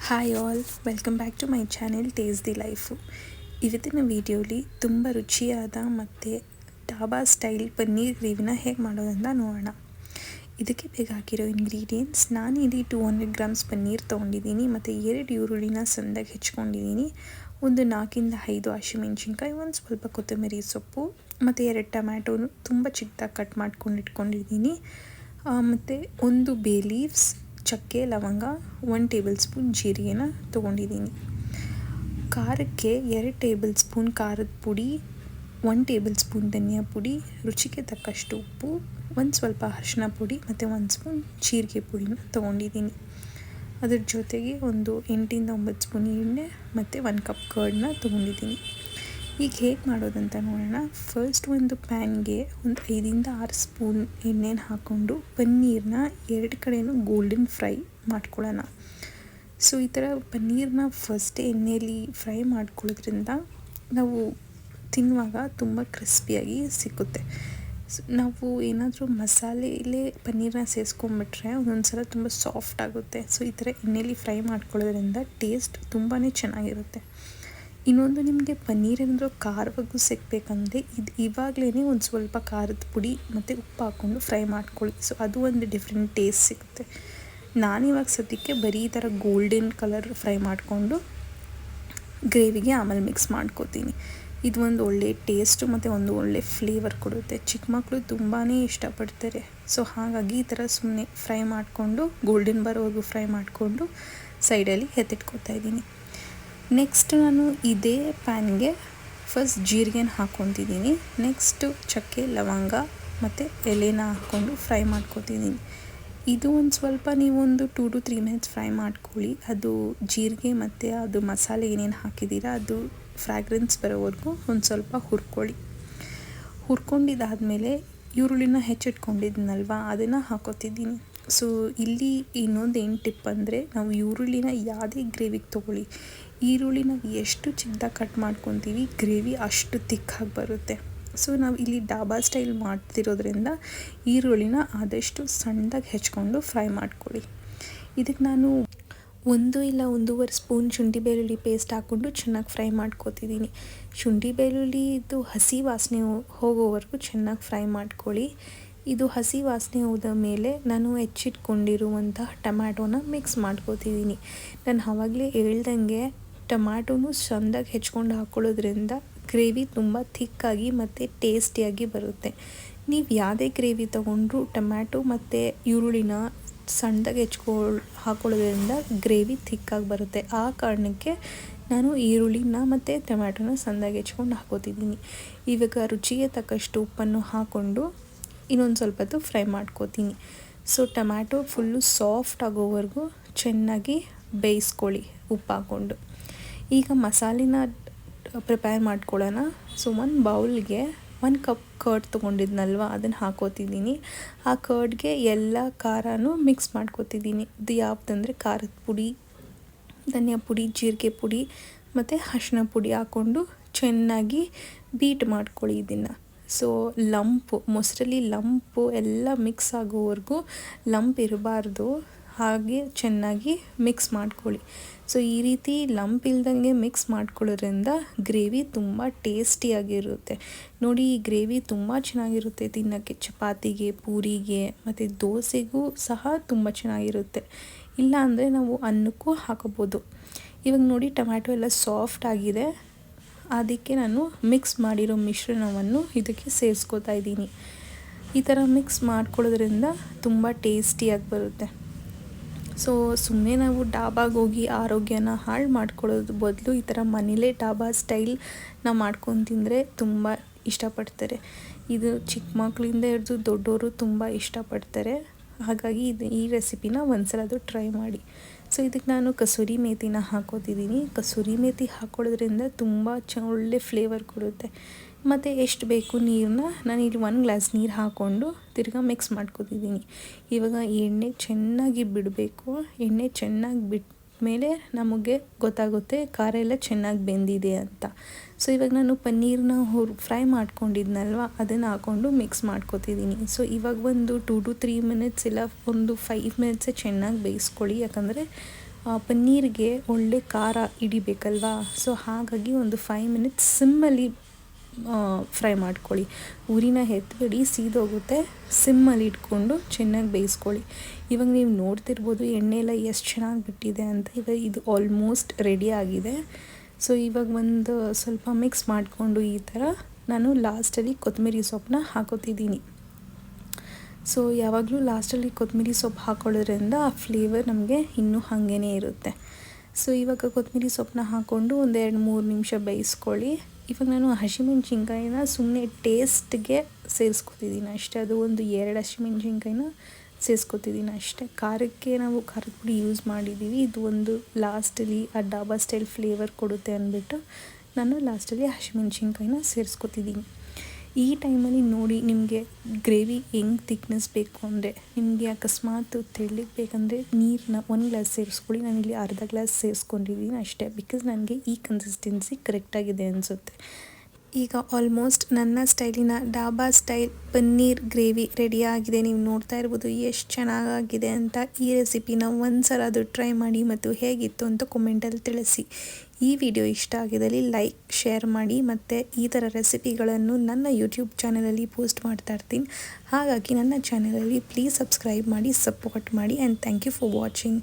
Hi all, welcome back to my channel taste the life. ಇವತ್ತಿನ ವೀಡಿಯೋಲಿ ತುಂಬ ರುಚಿಯಾದ ಮತ್ತು ಡಾಬಾ ಸ್ಟೈಲ್ ಪನ್ನೀರ್ ಗ್ರೇವಿನ ಹೇಗೆ ಮಾಡೋದಂತ ನೋಡೋಣ. ಇದಕ್ಕೆ ಬೇಕಾಗಿರೋ ಇಂಗ್ರೀಡಿಯೆಂಟ್ಸ್, ನಾನಿಲ್ಲಿ 200 ಗ್ರಾಮ್ಸ್ ಪನ್ನೀರ್ ತೊಗೊಂಡಿದ್ದೀನಿ ಮತ್ತು 2 ಈರುಳ್ಳಿನ ಸಣ್ಣದಾಗಿ ಹೆಚ್ಕೊಂಡಿದ್ದೀನಿ, ಒಂದು 4-5 ಹಸಿಮೆಣ್ಸಿನ್ಕಾಯಿ, ಒಂದು ಸ್ವಲ್ಪ ಕೊತ್ತಂಬರಿ ಸೊಪ್ಪು ಮತ್ತು 2 ಟೊಮ್ಯಾಟೋನು ತುಂಬ ಚಿಕ್ಕದಾಗಿ ಕಟ್ ಮಾಡ್ಕೊಂಡು ಇಟ್ಕೊಂಡಿದ್ದೀನಿ, ಮತ್ತು ಒಂದು ಬೇ ಲೀವ್ಸ್, ಚಕ್ಕೆ, ಲವಂಗ, 1 ಟೇಬಲ್ ಸ್ಪೂನ್ ಜೀರಿಗೆನ ತೊಗೊಂಡಿದ್ದೀನಿ. ಖಾರಕ್ಕೆ 2 ಟೇಬಲ್ ಸ್ಪೂನ್ ಖಾರದ ಪುಡಿ, 1 ಟೇಬಲ್ ಸ್ಪೂನ್ ಧನಿಯಾ ಪುಡಿ, ರುಚಿಗೆ ತಕ್ಕಷ್ಟು ಉಪ್ಪು, ಒಂದು ಸ್ವಲ್ಪ ಅರಿಶಿನ ಪುಡಿ ಮತ್ತು 1 ಸ್ಪೂನ್ ಜೀರಿಗೆ ಪುಡಿನ ತೊಗೊಂಡಿದ್ದೀನಿ. ಅದ್ರ ಜೊತೆಗೆ ಒಂದು 8-9 ಸ್ಪೂನ್ ಎಣ್ಣೆ ಮತ್ತು 1 ಕಪ್ ಕರ್ಡ್ನ ತೊಗೊಂಡಿದ್ದೀನಿ. ಈಗ ಹೇಗೆ ಮಾಡೋದಂತ ನೋಡೋಣ. ಫಸ್ಟ್ ಒಂದು ಪ್ಯಾನ್ಗೆ ಒಂದು 5-6 ಸ್ಪೂನ್ ಎಣ್ಣೆನ ಹಾಕ್ಕೊಂಡು ಪನ್ನೀರನ್ನ 2 ಕಡೆಯೂ ಗೋಲ್ಡನ್ ಫ್ರೈ ಮಾಡ್ಕೊಳ್ಳೋಣ. ಸೊ ಈ ಥರ ಪನ್ನೀರನ್ನ ಫಸ್ಟ್ ಎಣ್ಣೆಯಲ್ಲಿ ಫ್ರೈ ಮಾಡ್ಕೊಳ್ಳೋದ್ರಿಂದ ನಾವು ತಿನ್ನುವಾಗ ತುಂಬ ಕ್ರಿಸ್ಪಿಯಾಗಿ ಸಿಕ್ಕುತ್ತೆ. ನಾವು ಏನಾದರೂ ಮಸಾಲೆಯಲ್ಲೇ ಪನ್ನೀರನ್ನ ಸೇರಿಸ್ಕೊಂಡ್ಬಿಟ್ರೆ ಒಂದೊಂದು ಸಲ ತುಂಬ ಸಾಫ್ಟ್ ಆಗುತ್ತೆ. ಸೊ ಈ ಥರ ಎಣ್ಣೆಯಲ್ಲಿ ಫ್ರೈ ಮಾಡ್ಕೊಳ್ಳೋದ್ರಿಂದ ಟೇಸ್ಟ್ ತುಂಬಾ ಚೆನ್ನಾಗಿರುತ್ತೆ. ಇನ್ನೊಂದು, ನಿಮಗೆ ಪನ್ನೀರ್ ಏನಾದರೂ ಖಾರವಾಗೂ ಸಿಗಬೇಕಂದ್ರೆ ಇವಾಗಲೇ ಒಂದು ಸ್ವಲ್ಪ ಖಾರದ ಪುಡಿ ಮತ್ತು ಉಪ್ಪು ಹಾಕ್ಕೊಂಡು ಫ್ರೈ ಮಾಡ್ಕೊಳ್ಳಿ. ಸೊ ಅದು ಒಂದು ಡಿಫ್ರೆಂಟ್ ಟೇಸ್ಟ್ ಸಿಗುತ್ತೆ. ನಾನಿವಾಗ ಸದ್ಯಕ್ಕೆ ಬರೀ ಈ ಥರ ಗೋಲ್ಡನ್ ಕಲರ್ ಫ್ರೈ ಮಾಡಿಕೊಂಡು ಗ್ರೇವಿಗೆ ಆಮೇಲೆ ಮಿಕ್ಸ್ ಮಾಡ್ಕೋತೀನಿ. ಇದು ಒಂದು ಒಳ್ಳೆ ಟೇಸ್ಟು ಮತ್ತು ಒಂದು ಒಳ್ಳೆ ಫ್ಲೇವರ್ ಕೊಡುತ್ತೆ. ಚಿಕ್ಕ ಮಕ್ಕಳು ತುಂಬಾ ಇಷ್ಟಪಡ್ತಾರೆ. ಸೊ ಹಾಗಾಗಿ ಈ ಥರ ಸುಮ್ಮನೆ ಫ್ರೈ ಮಾಡಿಕೊಂಡು ಗೋಲ್ಡನ್ ಬರೋವರೆಗೂ ಫ್ರೈ ಮಾಡಿಕೊಂಡು ಸೈಡಲ್ಲಿ ಎತ್ತಿಟ್ಕೊತಾ ಇದ್ದೀನಿ. ನೆಕ್ಸ್ಟ್ ನಾನು ಇದೇ ಪ್ಯಾನ್ಗೆ ಫಸ್ಟ್ ಜೀರಿಗೆನ ಹಾಕ್ಕೊತಿದ್ದೀನಿ. ನೆಕ್ಸ್ಟು ಚಕ್ಕೆ, ಲವಂಗ ಮತ್ತು ಎಲೆನ ಹಾಕ್ಕೊಂಡು ಫ್ರೈ ಮಾಡ್ಕೊತಿದ್ದೀನಿ. ಇದು ಒಂದು ಸ್ವಲ್ಪ ನೀವೊಂದು 2 to 3 ಮಿನಿಟ್ಸ್ ಫ್ರೈ ಮಾಡ್ಕೊಳ್ಳಿ. ಅದು ಜೀರಿಗೆ ಮತ್ತು ಅದು ಮಸಾಲೆ ಏನೇನು ಹಾಕಿದ್ದೀರಾ ಅದು ಫ್ರಾಗ್ರೆನ್ಸ್ ಬರೋವರೆಗೂ ಒಂದು ಸ್ವಲ್ಪ ಹುರ್ಕೊಳ್ಳಿ. ಹುರ್ಕೊಂಡಿದ್ದಾದಮೇಲೆ ಈರುಳ್ಳಿನ ಹೆಚ್ಚಿಟ್ಕೊಂಡಿದ್ದೀನಲ್ವ ಅದನ್ನು ಹಾಕೋತಿದ್ದೀನಿ. ಸೊ ಇಲ್ಲಿ ಇನ್ನೊಂದು ಏನು ಟಿಪ್ ಅಂದರೆ, ನಾವು ಈರುಳ್ಳಿನ ಯಾವುದೇ ಗ್ರೇವಿಗೆ ತೊಗೊಳ್ಳಿ, ಈರುಳ್ಳಿ ನಾವು ಎಷ್ಟು ಚಿಕ್ಕದಾಗಿ ಕಟ್ ಮಾಡ್ಕೊತೀವಿ ಗ್ರೇವಿ ಅಷ್ಟು ತಿಕ್ಕಾಗಿ ಬರುತ್ತೆ. ಸೊ ನಾವು ಇಲ್ಲಿ ಡಾಬಾ ಸ್ಟೈಲ್ ಮಾಡ್ತಿರೋದ್ರಿಂದ ಈರುಳ್ಳಿನ ಆದಷ್ಟು ಸಣ್ಣದಾಗಿ ಹೆಚ್ಕೊಂಡು ಫ್ರೈ ಮಾಡ್ಕೊಳ್ಳಿ. ಇದಕ್ಕೆ ನಾನು 1 ಇಲ್ಲ 1.5 ಸ್ಪೂನ್ ಶುಂಠಿ ಬೆಳ್ಳುಳ್ಳಿ ಪೇಸ್ಟ್ ಹಾಕ್ಕೊಂಡು ಚೆನ್ನಾಗಿ ಫ್ರೈ ಮಾಡ್ಕೊತಿದ್ದೀನಿ. ಶುಂಠಿ ಬೆಳ್ಳುಳ್ಳಿದು ಹಸಿ ವಾಸನೆ ಹೋಗೋವರೆಗೂ ಚೆನ್ನಾಗಿ ಫ್ರೈ ಮಾಡ್ಕೊಳ್ಳಿ. ಇದು ಹಸಿ ವಾಸನೆ ಹೋದ ಮೇಲೆ ನಾನು ಹೆಚ್ಚಿಟ್ಕೊಂಡಿರುವಂತಹ ಟೊಮ್ಯಾಟೋನ ಮಿಕ್ಸ್ ಮಾಡ್ಕೊತಿದ್ದೀನಿ. ನಾನು ಆವಾಗಲೇ ಹೇಳ್ದಂಗೆ ಟೊಮ್ಯಾಟೋನು ಸಣ್ಣದಾಗಿ ಹೆಚ್ಕೊಂಡು ಹಾಕ್ಕೊಳ್ಳೋದ್ರಿಂದ ಗ್ರೇವಿ ತುಂಬ ಥಿಕ್ಕಾಗಿ ಮತ್ತು ಟೇಸ್ಟಿಯಾಗಿ ಬರುತ್ತೆ. ನೀವು ಯಾವುದೇ ಗ್ರೇವಿ ತೊಗೊಂಡ್ರೂ ಟೊಮ್ಯಾಟೊ ಮತ್ತು ಈರುಳ್ಳಿನ ಸಣ್ಣದಾಗಿ ಹಾಕ್ಕೊಳ್ಳೋದ್ರಿಂದ ಗ್ರೇವಿ ಥಿಕ್ಕಾಗಿ ಬರುತ್ತೆ. ಆ ಕಾರಣಕ್ಕೆ ನಾನು ಈರುಳ್ಳಿನ ಮತ್ತು ಟೊಮ್ಯಾಟೋನ ಸಣ್ಣದಾಗಿ ಹೆಚ್ಕೊಂಡು ಹಾಕ್ಕೋತಿದ್ದೀನಿ. ಇವಾಗ ರುಚಿಗೆ ತಕ್ಕಷ್ಟು ಉಪ್ಪನ್ನು ಹಾಕ್ಕೊಂಡು ಇನ್ನೊಂದು ಸ್ವಲ್ಪ ಹೊತ್ತು ಫ್ರೈ ಮಾಡ್ಕೋತೀನಿ. ಸೊ ಟೊಮ್ಯಾಟೊ ಫುಲ್ಲು ಸಾಫ್ಟ್ ಆಗೋವರೆಗೂ ಚೆನ್ನಾಗಿ ಬೇಯಿಸ್ಕೊಳ್ಳಿ ಉಪ್ಪು ಹಾಕ್ಕೊಂಡು. ಈಗ ಮಸಾಲೆನ ಪ್ರಿಪೇರ್ ಮಾಡ್ಕೊಳ್ಳೋಣ. ಸೊ ಒಂದು ಬೌಲ್ಗೆ 1 ಕಪ್ ಕರ್ಡ್ ತೊಗೊಂಡಿದ್ನಲ್ವ ಅದನ್ನು ಹಾಕೋತಿದ್ದೀನಿ. ಆ ಕರ್ಡ್ಗೆ ಎಲ್ಲ ಖಾರನೂ ಮಿಕ್ಸ್ ಮಾಡ್ಕೋತಿದ್ದೀನಿ. ಇದು ಯಾವುದಂದರೆ ಖಾರದ ಪುಡಿ, ಧನಿಯಾ ಪುಡಿ, ಜೀರಿಗೆ ಪುಡಿ ಮತ್ತು ಅರಿಶಿನ ಪುಡಿ ಹಾಕ್ಕೊಂಡು ಚೆನ್ನಾಗಿ ಬೀಟ್ ಮಾಡ್ಕೊಳ್ಳಿ ಇದನ್ನು. ಸೊ ಮೊಸರಲ್ಲಿ ಲಂಪು ಎಲ್ಲ ಮಿಕ್ಸ್ ಆಗೋವರೆಗೂ, ಲಂಪ್ ಇರಬಾರ್ದು, ಹಾಗೆ ಚೆನ್ನಾಗಿ ಮಿಕ್ಸ್ ಮಾಡ್ಕೊಳ್ಳಿ. ಸೊ ಈ ರೀತಿ ಲಂಪ್ ಇಲ್ದಂಗೆ ಮಿಕ್ಸ್ ಮಾಡ್ಕೊಳ್ಳೋದ್ರಿಂದ ಗ್ರೇವಿ ತುಂಬ ಟೇಸ್ಟಿಯಾಗಿರುತ್ತೆ. ನೋಡಿ, ಈ ಗ್ರೇವಿ ತುಂಬ ಚೆನ್ನಾಗಿರುತ್ತೆ ತಿನ್ನೋಕ್ಕೆ, ಚಪಾತಿಗೆ, ಪೂರಿಗೆ ಮತ್ತು ದೋಸೆಗೂ ಸಹ ತುಂಬ ಚೆನ್ನಾಗಿರುತ್ತೆ. ಇಲ್ಲ ಅಂದರೆ ನಾವು ಅನ್ನಕ್ಕೂ ಹಾಕೋಬೋದು. ಇವಾಗ ನೋಡಿ ಟೊಮ್ಯಾಟೊ ಎಲ್ಲ ಸಾಫ್ಟ್ ಆಗಿದೆ. ಅದಕ್ಕೆ ನಾನು ಮಿಕ್ಸ್ ಮಾಡಿರೋ ಮಿಶ್ರಣವನ್ನು ಇದಕ್ಕೆ ಸೇರಿಸ್ಕೋತಾ ಇದ್ದೀನಿ. ಈ ಥರ ಮಿಕ್ಸ್ ಮಾಡ್ಕೊಳ್ಳೋದ್ರಿಂದ ತುಂಬ ಟೇಸ್ಟಿಯಾಗಿ ಬರುತ್ತೆ. ಸೊ ಸುಮ್ಮನೆ ನಾವು ಡಾಬಾಗೆ ಹೋಗಿ ಆರೋಗ್ಯನ ಹಾಳು ಮಾಡ್ಕೊಳ್ಳೋದು ಬದಲು ಈ ಥರ ಮನೇಲೇ ಡಾಬಾ ಸ್ಟೈಲ್ ನಾವು ಮಾಡ್ಕೊಂಡು ತಿಂದರೆ ತುಂಬ ಇಷ್ಟಪಡ್ತಾರೆ. ಇದು ಚಿಕ್ಕ ಮಕ್ಕಳಿಂದ ಹಿಡಿದು ದೊಡ್ಡವರು ತುಂಬ ಇಷ್ಟಪಡ್ತಾರೆ. ಹಾಗಾಗಿ ಈ ರೆಸಿಪಿನ ಒಂದ್ಸಲ ಟ್ರೈ ಮಾಡಿ. ಸೊ ಇದಕ್ಕೆ ನಾನು ಕಸೂರಿ ಮೇಥಿನ ಹಾಕೋತಿದ್ದೀನಿ. ಕಸೂರಿ ಮೇಥಿ ಹಾಕೊಳ್ಳೋದ್ರಿಂದ ತುಂಬ ಒಳ್ಳೆ ಫ್ಲೇವರ್ ಕೊಡುತ್ತೆ. ಮತ್ತು ಎಷ್ಟು ಬೇಕು ನೀರನ್ನ ನಾನಿಲ್ಲಿ 1 ಗ್ಲಾಸ್ ನೀರು ಹಾಕ್ಕೊಂಡು ತಿರ್ಗಾ ಮಿಕ್ಸ್ ಮಾಡ್ಕೊತಿದ್ದೀನಿ. ಇವಾಗ ಎಣ್ಣೆ ಚೆನ್ನಾಗಿ ಬಿಡಬೇಕು. ಎಣ್ಣೆ ಚೆನ್ನಾಗಿ ಬಿಟ್ಟ ಮೇಲೆ ನಮಗೆ ಗೊತ್ತಾಗುತ್ತೆ ಖಾರ ಎಲ್ಲ ಚೆನ್ನಾಗಿ ಬೆಂದಿದೆ ಅಂತ. ಸೊ ಇವಾಗ ನಾನು ಪನ್ನೀರನ್ನ ಫ್ರೈ ಮಾಡ್ಕೊಂಡಿದ್ನಲ್ವ ಅದನ್ನು ಹಾಕ್ಕೊಂಡು ಮಿಕ್ಸ್ ಮಾಡ್ಕೊತಿದ್ದೀನಿ. ಸೊ ಇವಾಗ ಒಂದು 2 to 3 ಮಿನಿಟ್ಸ್ ಇಲ್ಲ ಒಂದು 5 ಮಿನಿಟ್ಸೇ ಚೆನ್ನಾಗಿ ಬೇಯಿಸ್ಕೊಳ್ಳಿ. ಯಾಕಂದರೆ ಪನ್ನೀರಿಗೆ ಒಳ್ಳೆ ಖಾರ ಹಿಡಿಬೇಕಲ್ವಾ. ಸೊ ಹಾಗಾಗಿ ಒಂದು 5 ಮಿನಿಟ್ಸ್ ಸಿಮ್ಮಲ್ಲಿ ಫ್ರೈ ಮಾಡ್ಕೊಳ್ಳಿ. ಉರಿನ ಎತ್ತಬೇಡಿ, ಸೀದೋಗುತ್ತೆ. ಸಿಮ್ಮಲ್ಲಿ ಇಟ್ಕೊಂಡು ಚೆನ್ನಾಗಿ ಬೇಯಿಸ್ಕೊಳ್ಳಿ. ಇವಾಗ ನೀವು ನೋಡ್ತಿರ್ಬೋದು ಎಣ್ಣೆ ಎಲ್ಲ ಎಷ್ಟು ಚೆನ್ನಾಗಿ ಬಿಟ್ಟಿದೆ ಅಂತ. ಇವಾಗ ಇದು ಆಲ್ಮೋಸ್ಟ್ ರೆಡಿ ಆಗಿದೆ. ಸೊ ಇವಾಗ ಒಂದು ಸ್ವಲ್ಪ ಮಿಕ್ಸ್ ಮಾಡಿಕೊಂಡು ಈ ಥರ ನಾನು ಲಾಸ್ಟಲ್ಲಿ ಕೊತ್ತಂಬರಿ ಸೊಪ್ಪನ್ನ ಹಾಕೋತಿದ್ದೀನಿ. ಸೊ ಯಾವಾಗಲೂ ಲಾಸ್ಟಲ್ಲಿ ಕೊತ್ತಂಬರಿ ಸೊಪ್ಪು ಹಾಕೊಳ್ಳೋದ್ರಿಂದ ಆ ಫ್ಲೇವರ್ ನಮಗೆ ಇನ್ನೂ ಹಾಗೇ ಇರುತ್ತೆ. ಸೊ ಇವಾಗ ಕೊತ್ತಂಬರಿ ಸೊಪ್ಪನ್ನ ಹಾಕ್ಕೊಂಡು ಒಂದು 2-3 ನಿಮಿಷ ಬೇಯಿಸ್ಕೊಳ್ಳಿ. ಇವಾಗ ನಾನು ಹಸಿಮೆಣ್ಸಿನ್ಕಾಯಿನ ಸುಮ್ಮನೆ ಟೇಸ್ಟ್ಗೆ ಸೇರಿಸ್ಕೊತಿದ್ದೀನಿ ಅಷ್ಟೇ. ಅದು ಒಂದು 2 ಹಸಿಮೆಣ್ಸಿನ್ಕಾಯಿನ ಸೇರಿಸ್ಕೊತಿದ್ದೀನಿ ಅಷ್ಟೇ. ಖಾರಕ್ಕೆ ನಾವು ಖಾರದ ಪುಡಿ ಯೂಸ್ ಮಾಡಿದ್ದೀವಿ. ಇದು ಒಂದು ಲಾಸ್ಟಲ್ಲಿ ಆ ಡಾಬಾ ಸ್ಟೈಲ್ ಫ್ಲೇವರ್ ಕೊಡುತ್ತೆ ಅಂದ್ಬಿಟ್ಟು ನಾನು ಲಾಸ್ಟಲ್ಲಿ ಹಸಿಮೆಣ್ಸಿನ್ಕಾಯಿನ ಸೇರಿಸ್ಕೊತಿದ್ದೀನಿ. ಈ ಟೈಮಲ್ಲಿ ನೋಡಿ ನಿಮಗೆ ಗ್ರೇವಿ ಹೆಂಗೆ ತಿಕ್ನೆಸ್ ಬೇಕು ಅಂದರೆ, ನಿಮಗೆ ಅಕಸ್ಮಾತ್ ತೆಳ್ಳಗೆ ಬೇಕಂದರೆ ನೀರನ್ನ 1 ಗ್ಲಾಸ್ ಸೇರಿಸ್ಕೊಳ್ಳಿ. ನಾನಿಲ್ಲಿ ಅರ್ಧ ಗ್ಲಾಸ್ ಸೇರಿಸ್ಕೊಂಡಿದ್ದೀನಿ ಅಷ್ಟೇ, ಬಿಕಾಸ್ ನನಗೆ ಈ ಕನ್ಸಿಸ್ಟೆನ್ಸಿ ಕರೆಕ್ಟಾಗಿದೆ ಅನಿಸುತ್ತೆ. ಈಗ ಆಲ್ಮೋಸ್ಟ್ ನನ್ನ ಸ್ಟೈಲಿನ ಡಾಬಾ ಸ್ಟೈಲ್ ಪನ್ನೀರ್ ಗ್ರೇವಿ ರೆಡಿಯಾಗಿದೆ. ನೀವು ನೋಡ್ತಾ ಇರ್ಬೋದು ಎಷ್ಟು ಚೆನ್ನಾಗಾಗಿದೆ ಅಂತ. ಈ ರೆಸಿಪಿನ ಒಂದ್ಸಲ ಅದು ಟ್ರೈ ಮಾಡಿ ಮತ್ತು ಹೇಗಿತ್ತು ಅಂತ ಕಮೆಂಟಲ್ಲಿ ತಿಳಿಸಿ. ಈ ವಿಡಿಯೋ ಇಷ್ಟ ಆಗಿದ್ದಲ್ಲಿ ಲೈಕ್, ಶೇರ್ ಮಾಡಿ. ಮತ್ತು ಈ ಥರ ರೆಸಿಪಿಗಳನ್ನು ನನ್ನ ಯೂಟ್ಯೂಬ್ ಚಾನಲಲ್ಲಿ ಪೋಸ್ಟ್ ಮಾಡ್ತಾ ಇರ್ತೀನಿ. ಹಾಗಾಗಿ ನನ್ನ ಚಾನಲಲ್ಲಿ ಪ್ಲೀಸ್ ಸಬ್ಸ್ಕ್ರೈಬ್ ಮಾಡಿ, ಸಪೋರ್ಟ್ ಮಾಡಿ. And thank you for watching.